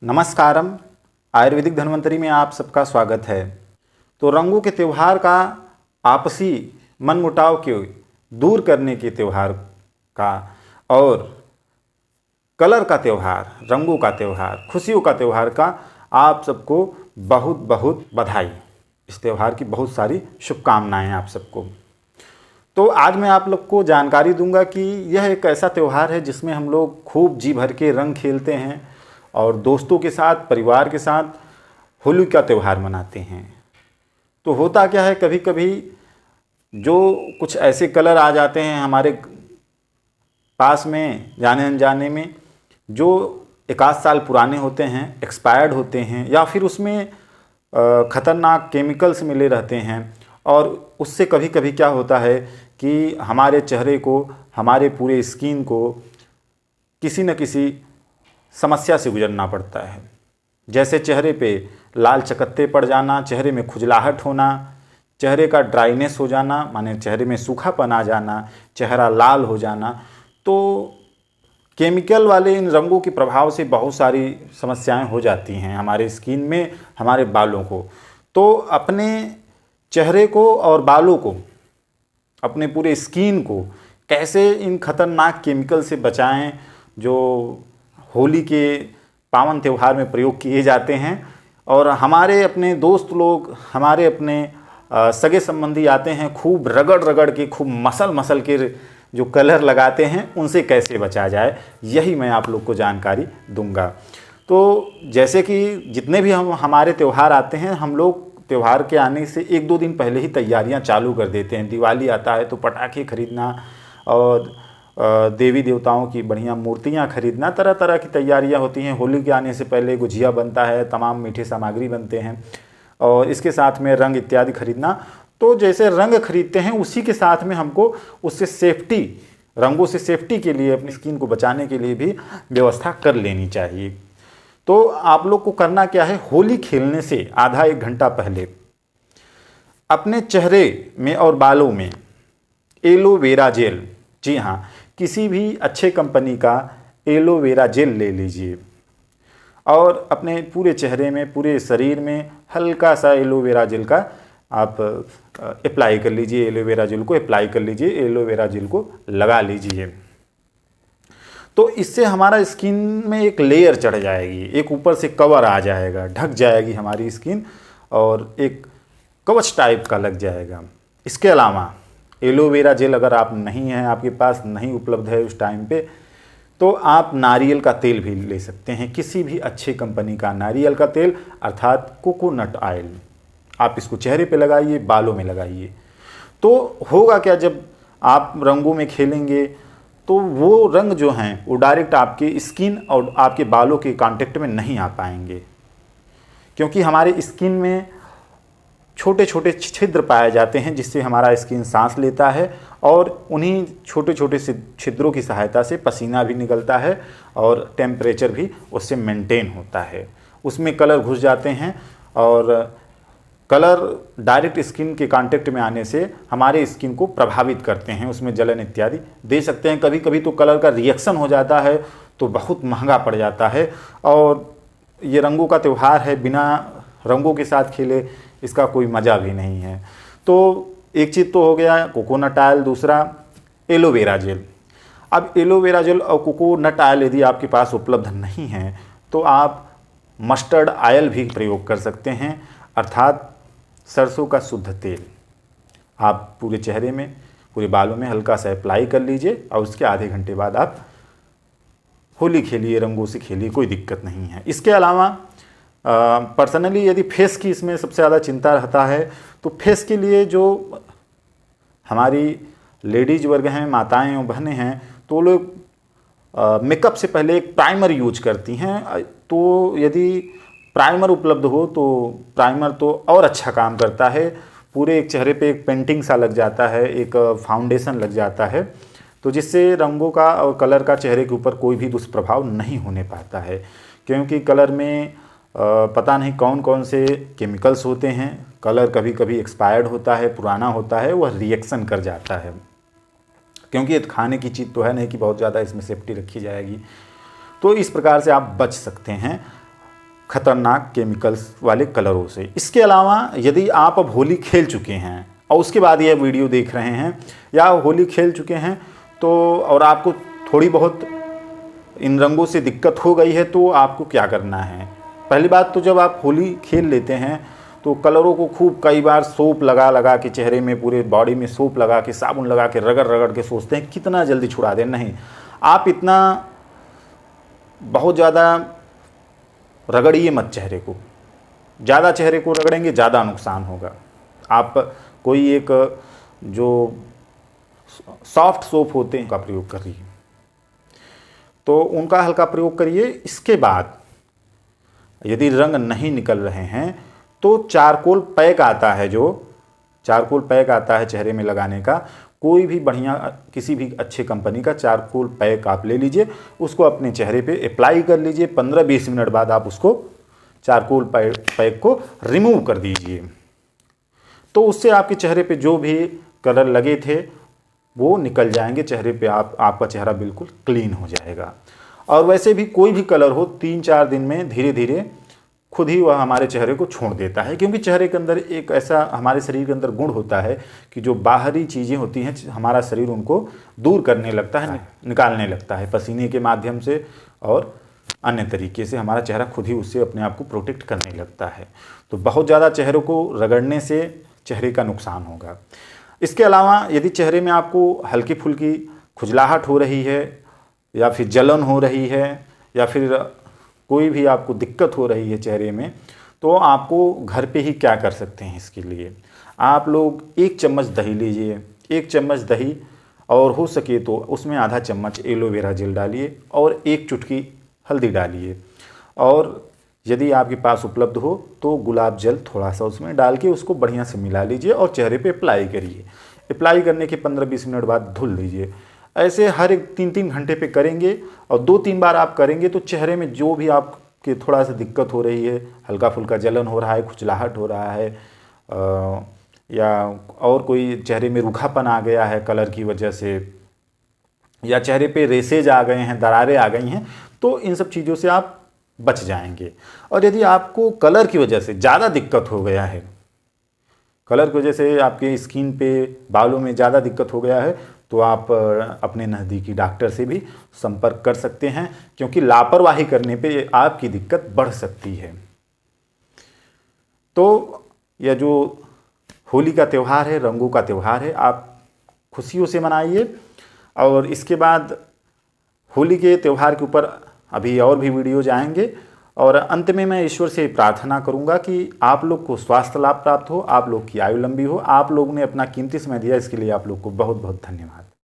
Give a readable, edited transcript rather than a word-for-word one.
नमस्कारम। आयुर्वेदिक धन्वंतरी में आप सबका स्वागत है। तो रंगों के त्यौहार का आपसी मनमुटाव के दूर करने के त्यौहार का और कलर का त्यौहार, रंगों का त्यौहार, खुशियों का त्यौहार का आप सबको बहुत बहुत बधाई। इस त्यौहार की बहुत सारी शुभकामनाएं आप सबको। तो आज मैं आप लोग को जानकारी दूंगा कि यह एक ऐसा त्यौहार है जिसमें हम लोग खूब जी भर के रंग खेलते हैं और दोस्तों के साथ, परिवार के साथ होली का त्यौहार मनाते हैं। तो होता क्या है, कभी कभी जो कुछ ऐसे कलर आ जाते हैं हमारे पास में जाने अनजाने में, जो एक आध साल पुराने होते हैं, एक्सपायर्ड होते हैं, या फिर उसमें ख़तरनाक केमिकल्स मिले रहते हैं। और उससे कभी कभी क्या होता है कि हमारे चेहरे को, हमारे पूरे स्किन को किसी न किसी समस्या से गुजरना पड़ता है। जैसे चेहरे पे लाल चकत्ते पड़ जाना, चेहरे में खुजलाहट होना, चेहरे का ड्राइनेस हो जाना, माने चेहरे में सूखापन आ जाना, चेहरा लाल हो जाना। तो केमिकल वाले इन रंगों के प्रभाव से बहुत सारी समस्याएं हो जाती हैं हमारे स्किन में, हमारे बालों को। तो अपने चेहरे को और बालों को, अपने पूरे स्किन को कैसे इन खतरनाक केमिकल से बचाएं जो होली के पावन त्यौहार में प्रयोग किए जाते हैं। और हमारे अपने दोस्त लोग, हमारे अपने सगे संबंधी आते हैं, खूब रगड़ रगड़ के, खूब मसल मसल के जो कलर लगाते हैं, उनसे कैसे बचा जाए, यही मैं आप लोग को जानकारी दूंगा। तो जैसे कि जितने भी हमारे त्यौहार आते हैं, हम लोग त्यौहार के आने से एक दो दिन पहले ही तैयारियां चालू कर देते हैं। दिवाली आता है तो पटाखे खरीदना और देवी देवताओं की बढ़िया मूर्तियां खरीदना, तरह तरह की तैयारियां होती हैं। होली के आने से पहले गुझिया बनता है, तमाम मीठे सामग्री बनते हैं और इसके साथ में रंग इत्यादि खरीदना। तो जैसे रंग खरीदते हैं उसी के साथ में हमको उससे सेफ्टी, रंगों से सेफ्टी के लिए, अपनी स्किन को बचाने के लिए भी व्यवस्था कर लेनी चाहिए। तो आप लोग को करना क्या है, होली खेलने से आधा एक घंटा पहले अपने चेहरे में और बालों में एलोवेरा जेल, जी हाँ, किसी भी अच्छे कंपनी का एलोवेरा जेल ले लीजिए और अपने पूरे चेहरे में, पूरे शरीर में हल्का सा एलोवेरा जेल का आप अप्लाई कर लीजिए। एलोवेरा जेल को अप्लाई कर लीजिए, एलोवेरा जेल को लगा लीजिए। तो इससे हमारा स्किन में एक लेयर चढ़ जाएगी, एक ऊपर से कवर आ जाएगा, ढक जाएगी हमारी स्किन और एक कवच टाइप का लग जाएगा। इसके अलावा एलोवेरा जेल अगर आप नहीं है, आपके पास नहीं उपलब्ध है उस टाइम पे, तो आप नारियल का तेल भी ले सकते हैं, किसी भी अच्छे कंपनी का नारियल का तेल, अर्थात कोकोनट ऑयल। आप इसको चेहरे पे लगाइए, बालों में लगाइए। तो होगा क्या, जब आप रंगों में खेलेंगे तो वो रंग जो हैं वो डायरेक्ट आपके स्किन और आपके बालों के कांटेक्ट में नहीं आ पाएंगे, क्योंकि हमारे स्किन में छोटे छोटे छिद्र पाए जाते हैं जिससे हमारा स्किन सांस लेता है और उन्हीं छोटे छोटे छिद्रों की सहायता से पसीना भी निकलता है और टेम्परेचर भी उससे मेंटेन होता है। उसमें कलर घुस जाते हैं और कलर डायरेक्ट स्किन के कांटेक्ट में आने से हमारे स्किन को प्रभावित करते हैं, उसमें जलन इत्यादि दे सकते हैं। कभी कभी तो कलर का रिएक्शन हो जाता है तो बहुत महंगा पड़ जाता है। और ये रंगों का त्यौहार है, बिना रंगों के साथ खेले इसका कोई मज़ा भी नहीं है। तो एक चीज़ तो हो गया कोकोनट ऑयल, दूसरा एलोवेरा जेल। अब एलोवेरा जेल और कोकोनट ऑयल यदि आपके पास उपलब्ध नहीं है तो आप मस्टर्ड ऑयल भी प्रयोग कर सकते हैं, अर्थात सरसों का शुद्ध तेल। आप पूरे चेहरे में, पूरे बालों में हल्का सा अप्लाई कर लीजिए और उसके आधे घंटे बाद आप होली खेलिए, रंगों से खेलिए, कोई दिक्कत नहीं है। इसके अलावा पर्सनली यदि फेस की इसमें सबसे ज़्यादा चिंता रहता है तो फेस के लिए जो हमारी लेडीज वर्ग हैं, माताएं और बहनें हैं, तो लोग मेकअप से पहले एक प्राइमर यूज करती हैं। तो यदि प्राइमर उपलब्ध हो तो प्राइमर तो और अच्छा काम करता है, पूरे एक चेहरे पे एक पेंटिंग सा लग जाता है, एक फाउंडेशन लग जाता है, तो जिससे रंगों का और कलर का चेहरे के ऊपर कोई भी दुष्प्रभाव नहीं होने पाता है। क्योंकि कलर में पता नहीं कौन कौन से केमिकल्स होते हैं, कलर कभी कभी एक्सपायर्ड होता है, पुराना होता है, वह रिएक्शन कर जाता है। क्योंकि ये खाने की चीज़ तो है नहीं कि बहुत ज़्यादा इसमें सेफ्टी रखी जाएगी। तो इस प्रकार से आप बच सकते हैं। खतरनाक केमिकल्स वाले कलरों से। इसके अलावा यदि आप अब होली खेल चुके हैं और उसके बाद यह वीडियो देख रहे हैं, या होली खेल चुके हैं तो और आपको थोड़ी बहुत इन रंगों से दिक्कत हो गई है, तो आपको क्या करना है। पहली बात तो जब आप होली खेल लेते हैं तो कलरों को खूब कई बार सोप लगा लगा के, चेहरे में पूरे बॉडी में सोप लगा के, साबुन लगा के, रगड़ रगड़ के सोचते हैं कितना जल्दी छुड़ा दें। नहीं, आप इतना बहुत ज़्यादा रगड़िए मत चेहरे को। ज़्यादा चेहरे को रगड़ेंगे ज़्यादा नुकसान होगा। आप कोई एक जो सॉफ्ट सोप होते हैं का प्रयोग करिए, तो उनका हल्का प्रयोग करिए। इसके बाद यदि रंग नहीं निकल रहे हैं तो चारकोल पैक आता है, जो चारकोल पैक आता है चेहरे में लगाने का, कोई भी बढ़िया किसी भी अच्छे कंपनी का चारकोल पैक आप ले लीजिए, उसको अपने चेहरे पे अप्लाई कर लीजिए। 15-20 मिनट बाद आप उसको चारकोल पैक को रिमूव कर दीजिए, तो उससे आपके चेहरे पे जो भी कलर लगे थे वो निकल जाएंगे चेहरे पे। आपका चेहरा बिल्कुल क्लीन हो जाएगा। और वैसे भी कोई भी कलर हो 3-4 दिन में धीरे धीरे खुद ही वह हमारे चेहरे को छोड़ देता है, क्योंकि चेहरे के अंदर एक ऐसा हमारे शरीर के अंदर गुण होता है कि जो बाहरी चीज़ें होती हैं हमारा शरीर उनको दूर करने लगता है, निकालने लगता है पसीने के माध्यम से और अन्य तरीके से। हमारा चेहरा खुद ही उससे अपने आप को प्रोटेक्ट करने लगता है। तो बहुत ज़्यादा चेहरों को रगड़ने से चेहरे का नुकसान होगा। इसके अलावा यदि चेहरे में आपको हल्की फुल्की खुजलाहट हो रही है, या फिर जलन हो रही है, या फिर कोई भी आपको दिक्कत हो रही है चेहरे में, तो आपको घर पे ही क्या कर सकते हैं। इसके लिए आप लोग 1 चम्मच दही लीजिए, 1 चम्मच दही, और हो सके तो उसमें आधा चम्मच एलोवेरा जेल डालिए और 1 चुटकी हल्दी डालिए, और यदि आपके पास उपलब्ध हो तो गुलाब जल थोड़ा सा उसमें डाल के उसको बढ़िया से मिला लीजिए और चेहरे पे अप्लाई करिए। अप्लाई करने के 15-20 मिनट बाद धुल लीजिए। ऐसे हर एक 3-3 घंटे पे करेंगे और 2-3 बार आप करेंगे तो चेहरे में जो भी आपके थोड़ा सा दिक्कत हो रही है, हल्का फुल्का जलन हो रहा है, खुजलाहट हो रहा है, या और कोई चेहरे में रूखापन आ गया है कलर की वजह से, या चेहरे पे रेसेज आ गए हैं, दरारें आ गई हैं, तो इन सब चीज़ों से आप बच जाएंगे। और यदि आपको कलर की वजह से ज़्यादा दिक्कत हो गया है, कलर की वजह से आपके स्किन पे, बालों में ज़्यादा दिक्कत हो गया है, तो आप अपने नज़दीकी डॉक्टर से भी संपर्क कर सकते हैं, क्योंकि लापरवाही करने पे आपकी दिक्कत बढ़ सकती है। तो यह जो होली का त्यौहार है, रंगों का त्यौहार है, आप खुशियों से मनाइए। और इसके बाद होली के त्यौहार के ऊपर अभी और भी वीडियोज आएंगे। और अंत में मैं ईश्वर से प्रार्थना करूंगा कि आप लोग को स्वास्थ्य लाभ प्राप्त हो, आप लोग की आयु लंबी हो। आप लोगों ने अपना कीमती समय दिया, इसके लिए आप लोग को बहुत बहुत धन्यवाद।